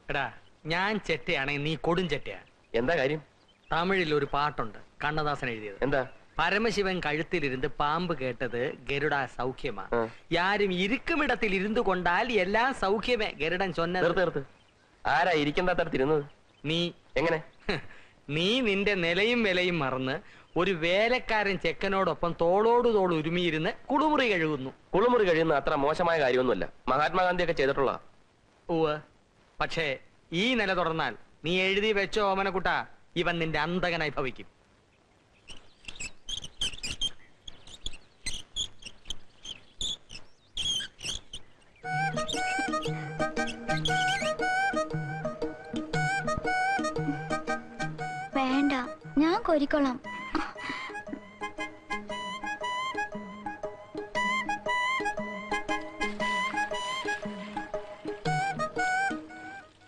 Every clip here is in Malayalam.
എടാ ഞാൻ ചെറ്റയാണെങ്കിൽ നീ കൊടും ചെറ്റയാ. എന്താ കാര്യം? തമിഴിൽ ഒരു പാട്ടുണ്ട്, കണ്ണദാസൻ എഴുതിയത്. എന്താ? പരമശിവൻ കഴുത്തിലിരുന്ന് പാമ്പ് കേട്ടത് ഗരുഡ സൗഖ്യമാ, യാരും ഇരിക്കുമിടത്തിൽ ഇരുന്നു കൊണ്ടാൽ എല്ലാം സൗഖ്യമേ. ഗരുഡൻ ചൊന്നത്. ആരാ ഇരിക്കണ്ടാത്തടത്തിരുന്നത്? നീ. എങ്ങനെ? നീ നിന്റെ നിലയും വിലയും മറന്ന് ഒരു വേലക്കാരൻ ചെക്കനോടൊപ്പം തോളോട് തോൾ ഉരുമിയിരുന്ന് കുളിമുറി കഴുകുന്നു. കുളിമുറി കഴിയുന്ന അത്ര മോശമായ കാര്യമൊന്നുമല്ല, മഹാത്മാഗാന്ധിയൊക്കെ ചെയ്തിട്ടുള്ള. പക്ഷേ ഈ നില തുടർന്നാൽ നീ എഴുതി വെച്ചോ ഓമനക്കുട്ട, ഇവൻ നിന്റെ അന്തകനായി ഭവിക്കും. വേണ്ട, ഞാൻ കോരിക്കോളാം.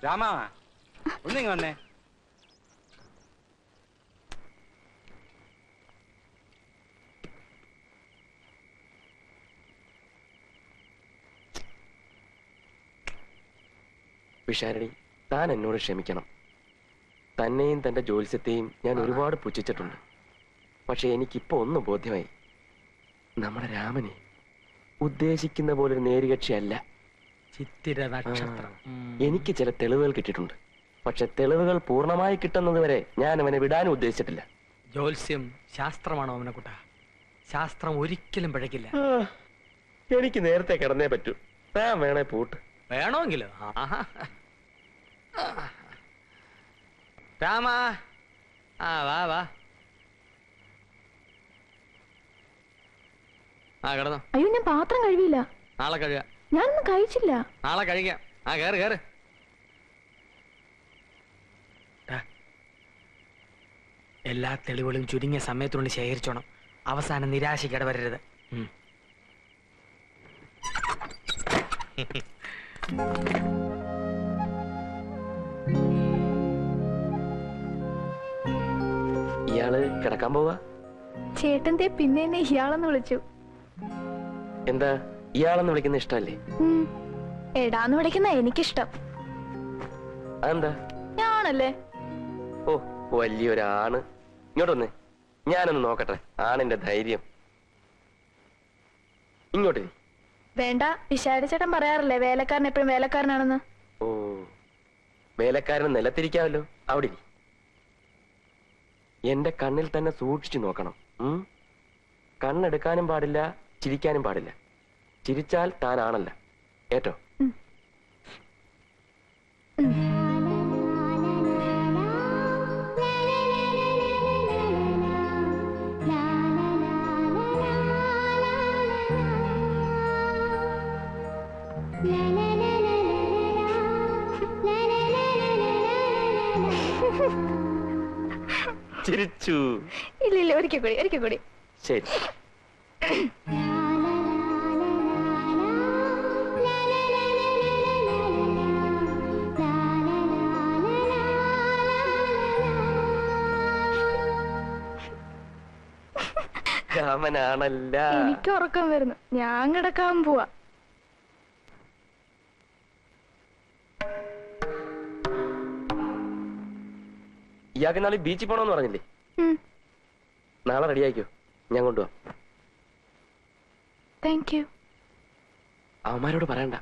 രാമാ, ഒന്നിങ്ങ വന്നേ. വിശാരടി, താൻ എന്നോട് ക്ഷമിക്കണം. തന്നെയും തന്റെ ജ്യോത്സ്യത്തെയും ഞാൻ ഒരുപാട് പുച്ഛിച്ചിട്ടുണ്ട്. പക്ഷെ എനിക്കിപ്പോ ഒന്ന് ബോധ്യമായി, നമ്മുടെ രാമനെ ഉദ്ദേശിക്കുന്ന പോലെ നേരികക്ഷിയല്ല. എനിക്ക് ചില തെളിവുകൾ കിട്ടിയിട്ടുണ്ട്. പക്ഷെ തെളിവുകൾ പൂർണ്ണമായി കിട്ടുന്നത് വരെ ഞാൻ അവനെ വിടാനും ഉദ്ദേശിച്ചിട്ടില്ല. ജ്യോത്സ്യം ശാസ്ത്രമാണോ ഓമനക്കുട്ട? ശാസ്ത്രം ഒരിക്കലും പിഴക്കില്ല. എനിക്ക് നേരത്തെ കിടന്നേ പറ്റൂ. താൻ വേണേ പൂട്ട്. വേണമെങ്കിലോ? രാമാ, വാ വാ. കിടന്നോ. അയ്യോ, ഞാൻ പാത്രം കഴുകിയില്ല. നാളെ കഴുകാം. ഞാനൊന്നും കഴിച്ചില്ല. നാളെ കഴിക്കാം. കേറ് കേറ്. എല്ലാ തെളിവുകളും ചുരുങ്ങിയ സമയത്തിനുള്ളിൽ ശേഖരിച്ചോണം. അവസാനം നിരാശയ്ക്ക് ഇടവരരുത്. ഇയാള് കിടക്കാൻ പോവാ? ചേട്ടന്റെ പിന്നെ എന്നെ ഇയാളെന്ന് വിളിച്ചു. എന്താ ഇയാളെന്ന് വിളിക്കുന്ന ഇഷ്ടല്ലേ? എടാന്ന് വിളിക്കുന്ന എനിക്കിഷ്ടം. അതെന്താ? ഞാണല്ലേ. ഓ, വലിയൊരാണ്. ഇങ്ങോട്ടൊന്ന്, ഞാനൊന്ന് നോക്കട്ടെ ആണിന്റെ ധൈര്യം. ഇങ്ങോട്ട്. വേണ്ട, വിശാരിച്ചേട്ടൻ പറയാറില്ലേ വേലക്കാരൻ എപ്പോഴും വേലക്കാരനാണെന്ന്. ഓ, വേലക്കാരന് നിലത്തിരിക്കാമല്ലോ. അവിടെ എന്റെ കണ്ണിൽ തന്നെ സൂക്ഷിച്ചു നോക്കണം. കണ്ണെടുക്കാനും പാടില്ല, ചിരിക്കാനും പാടില്ല. ചിരിച്ചാൽ താനാണല്ല. ഏറ്റോ? ചിരിച്ചു. ഇല്ല, ഒരിക്കൽ കൂടി. ശരി. രാമനാണല്ല. എനിക്ക് ഉറക്കം വരുന്നു, ഞാൻ കിടക്കാൻ പോവാ. ഇയാൾക്ക് നാളെ ബീച്ചിൽ പോണോന്ന് പറഞ്ഞില്ലേ? നാളെ റെഡിയാക്കോ, ഞാൻ കൊണ്ടുപോവാം. Thank you. അവന്മാരോട് പറയണ്ട.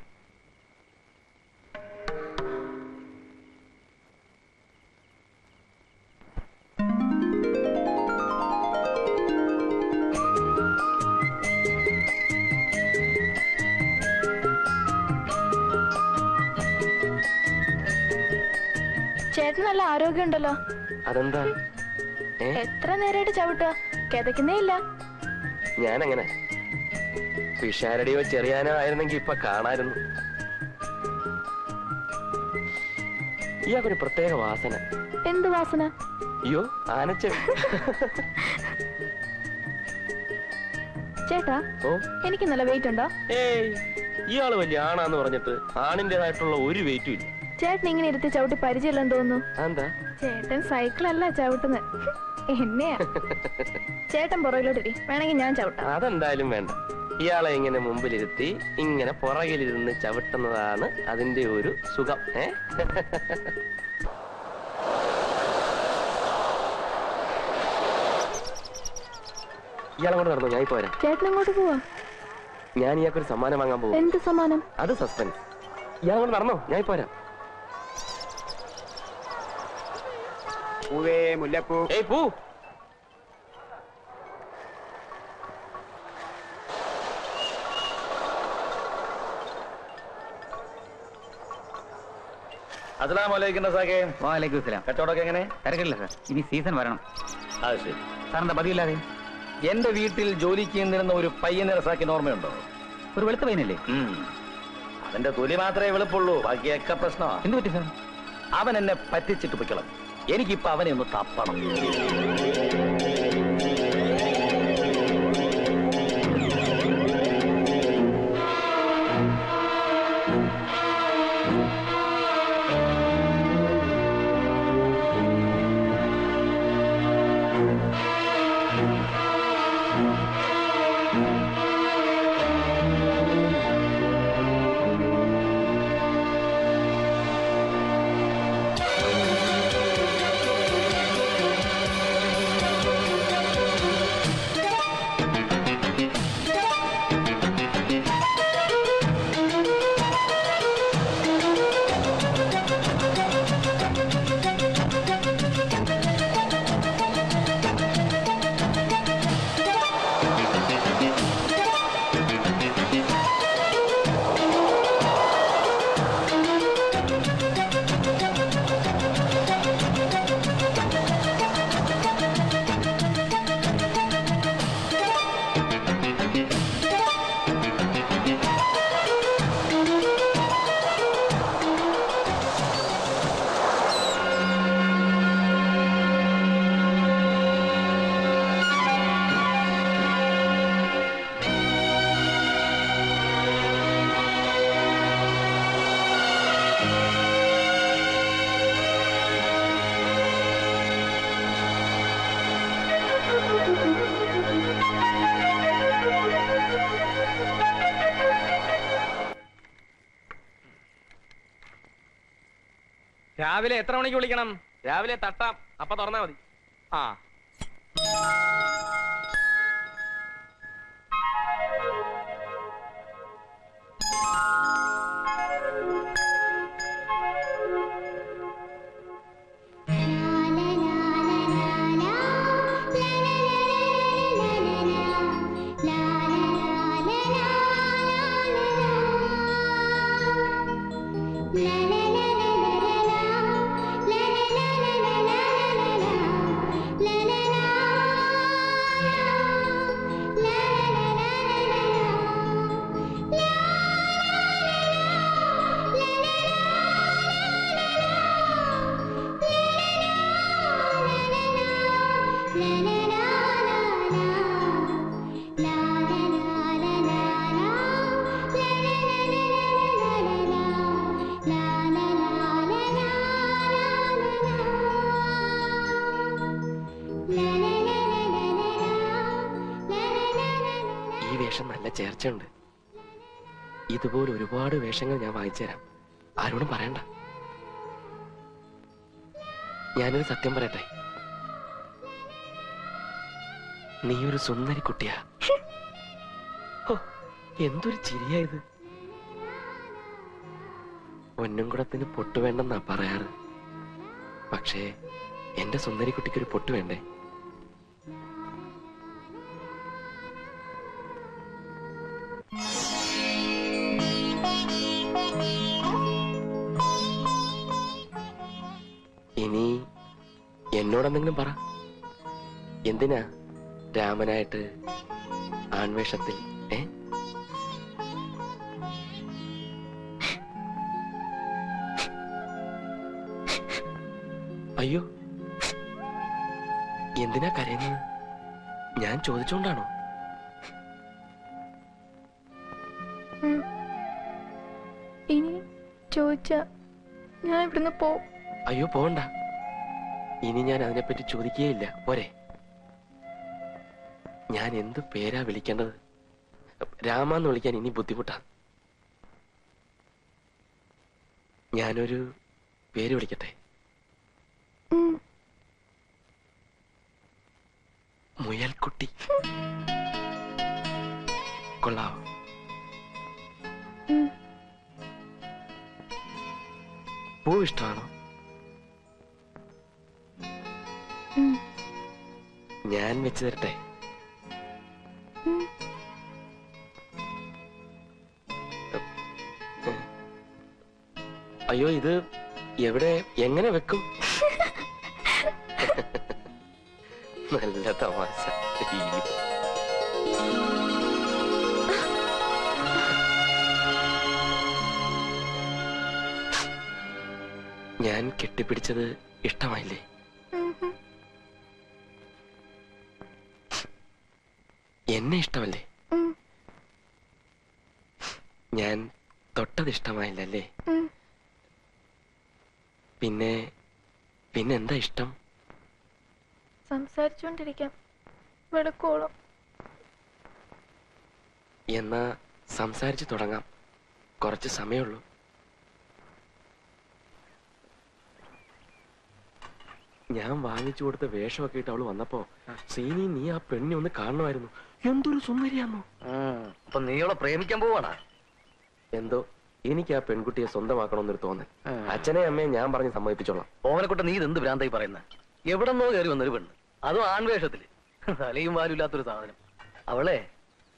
ചേട്ടന് നല്ല ആരോഗ്യം ഉണ്ടല്ലോ. അതെന്താ? എത്ര നേരമായിട്ട് ചവിട്ടുക? കിതക്കുന്നേ ഇല്ല. ഞാനങ്ങനെ പിഷാരടിയോ ചെറിയാനോ ആയിരുന്നെങ്കിൽ ഇപ്പൊ കാണായിരുന്നു. ഇയാൾക്കൊരു പ്രത്യേക വാസന. എന്ത് വാസന? അയ്യോ, ആനച്ച. ചേട്ടാ, എനിക്ക് നല്ല വെയിറ്റ് ഉണ്ടോ? ഏയ്, ഇയാള് വലിയ ആണാന്ന് പറഞ്ഞിട്ട് ആണിന്റേതായിട്ടുള്ള ഒരു വെയിറ്റും ഇല്ല. ചേട്ടൻ ഇങ്ങനെ ഇരുത്തി ചവിട്ടി പരിചയമില്ലെന്ന് തോന്നുന്നു. എന്താ? ചേട്ടൻ സൈക്കിളല്ല ചവിട്ടുന്നത്, എന്നെയാ. ചേട്ടൻ പുറകിലോട്ടിരി, വേണമെങ്കിൽ ഞാൻ ചവിട്ടാം. അതെന്തായാലും വേണ്ട. ഇയാളെ ഇങ്ങനെ മുമ്പിലിരുത്തി ഇങ്ങനെ പുറകിലിരുന്ന് ചവിട്ടുന്നതാണ് അതിന്റെ ഒരു സുഖം. ഇയാളെ കൊണ്ട് നടന്നു, ഞാൻ ഇപ്പൊ വരാം. ചേട്ടൻ എങ്ങോട്ട് പോവാ? ഞാൻ ഇയാൾക്കൊരു സമ്മാനം വാങ്ങാൻ പോകും. എന്ത് സമ്മാനം? അത് സസ്പെൻസ്. ഇയാൾ കൊണ്ട് നടന്നോ, ഞാൻ ഇപ്പൊ വരാം. പൂവേ മുല്ലപ്പൂ. ഏയ് പൂ. അസ്സലാമലൈക്കും റസാഖേ. വാലേക്കും സലാം. കച്ചവടമൊക്കെ എങ്ങനെ? തിരക്കില്ല സാർ, ഇനി സീസൺ വരണം. അത് ശരി. സാറിന്റെ പതിവില്ലാതെ എന്റെ വീട്ടിൽ ജോലിക്ക് നിന്നിരുന്ന ഒരു പയ്യനെ റസാഖിന് ഓർമ്മയുണ്ടോ? ഒരു വെളുത്ത പയ്യനല്ലേ? അവന്റെ തൊലി മാത്രമേ വെളുപ്പുള്ളൂ, ബാക്കിയൊക്കെ പ്രശ്നമാണ്. എന്ത് പറ്റി സാർ? അവൻ എന്നെ പറ്റിച്ചിട്ട് പൊയ്ക്കളഞ്ഞു. എനിക്കിപ്പോ അവനെ ഒന്ന് തപ്പണം. രാവിലെ എത്ര മണിക്ക് വിളിക്കണം? രാവിലെ തട്ടാം, അപ്പൊ തുറന്നാ മതി. ആ നല്ല ചേർച്ചയുണ്ട്. ഇതുപോലെ ഒരുപാട് വേഷങ്ങൾ ഞാൻ വാങ്ങിച്ചു തരാം, ആരോടും പറയണ്ട. ഞാനൊരു സത്യം പറയട്ടെ, നീ ഒരു സുന്ദരി കുട്ടിയാ. എന്തൊരു ചിരിയായത്. പൊന്നുംകുടത്തിന് പൊട്ടു വേണ്ടെന്നാ പറയാറ്, പക്ഷേ എന്റെ സുന്ദരി കുട്ടിക്കൊരു പൊട്ടു വേണ്ടേ? ഇനി എന്നോടെന്തെങ്കിലും പറ. എന്തിനാ രാമനായിട്ട് ആൺവേഷത്തിൽ? അയ്യോ, എന്തിനാ കരയുന്നത്? ഞാൻ ചോദിച്ചോണ്ടാണോ? ഇനി ചോദിച്ച ഞാൻ ഇവിടുന്ന് പോവും. അയ്യോ പോണ്ട, ഇനി ഞാൻ അതിനെപ്പറ്റി ചോദിക്കുകയില്ല, പോരെ? ഞാൻ എന്ത് പേരാ വിളിക്കേണ്ടത്? രാമാന്ന് വിളിക്കാൻ ഇനി ബുദ്ധിമുട്ടാണ്. ഞാനൊരു പേര് വിളിക്കട്ടെ? ഉം. മുയൽക്കുട്ടി. കൊള്ളാവോ? ഉം. പൂ ഇഷ്ടമാണോ? ഉം. ഞാൻ വെച്ച് തരട്ടെ? ഉം. അയ്യോ, ഇത് എവിടെ എങ്ങനെ വെക്കും? നല്ല തമാശ. ഞാൻ കെട്ടിപ്പിടിച്ചത് ഇഷ്ടമായില്ലേ? ഉം. എന്നെ ഇഷ്ടമല്ലേ? ഉം. ഞാൻ തൊട്ടത് ഇഷ്ടമായില്ലല്ലേ? ഉം. പിന്നെന്താ ഇഷ്ടം? സംസാരിച്ചോണ്ടിരിക്കാം വെളുക്കോളം. എന്നാ സംസാരിച്ചു തുടങ്ങാം. കുറച്ച് സമയമുള്ളൂ. ഞാൻ വാങ്ങിച്ചു കൊടുത്ത വേഷമൊക്കെ ഇട്ട് അവള് വന്നപ്പോ, സീനി നീ ആ പെണ്ണെ ഒന്ന് കാണണമായിരുന്നു. എന്തൊരു സുന്ദരിയാന്നോ. അപ്പൊ നീ അവളെ പ്രേമിക്കാൻ പോവാണാ? എന്തോ എനിക്ക് ആ പെൺകുട്ടിയെ സ്വന്തമാക്കണമെന്നൊരു തോന്നൽ. അച്ഛനെ അമ്മയെ ഞാൻ പറഞ്ഞ് സമ്മതിപ്പിച്ചോളാം. ഓവനെക്കുട്ട നീ ഇതെന്ത് ഭ്രാന്തായി പറയുന്നത്? എവിടെന്നോ കയറി വന്നൊരു പെണ്ണ്, അതും ആൺവേഷത്തില്. തലയും വാലും ഇല്ലാത്തൊരു സാധനം. അവളെ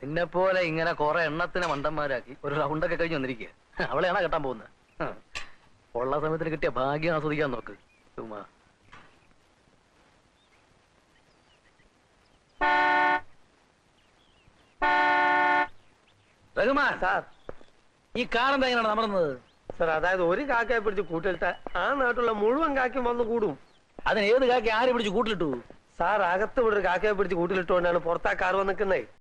നിന്നെ പോലെ ഇങ്ങനെ കുറെ എണ്ണത്തിനെ മണ്ടന്മാരാക്കി ഒരു റൗണ്ടൊക്കെ കഴിഞ്ഞ് വന്നിരിക്കുക. അവളെയാണോ കെട്ടാൻ പോകുന്നത്? ഉള്ള സമയത്തിന് കിട്ടിയ ഭാഗ്യം ആസ്വദിക്കാൻ നോക്ക് ചുമ്മാ. റഹ്മാൻ സാർ, ഈ കാറെന്താ എങ്ങനെയാണ് അമർന്നത്? സാർ, അതായത് ഒരു കാക്കയെ പിടിച്ച് കൂട്ടിലിട്ട ആ നാട്ടിലുള്ള മുഴുവൻ കാക്കയും വന്ന് കൂടും. അതിന് ഏത് കാക്കി ആരെ പിടിച്ച് കൂട്ടിലിട്ടു? സാർ, അകത്ത് ഇവിടെ ഒരു കാക്കയെ പിടിച്ച് കൂട്ടിലിട്ടുകൊണ്ടാണ് പുറത്താ കാർ വന്ന് നിൽക്കുന്നത്.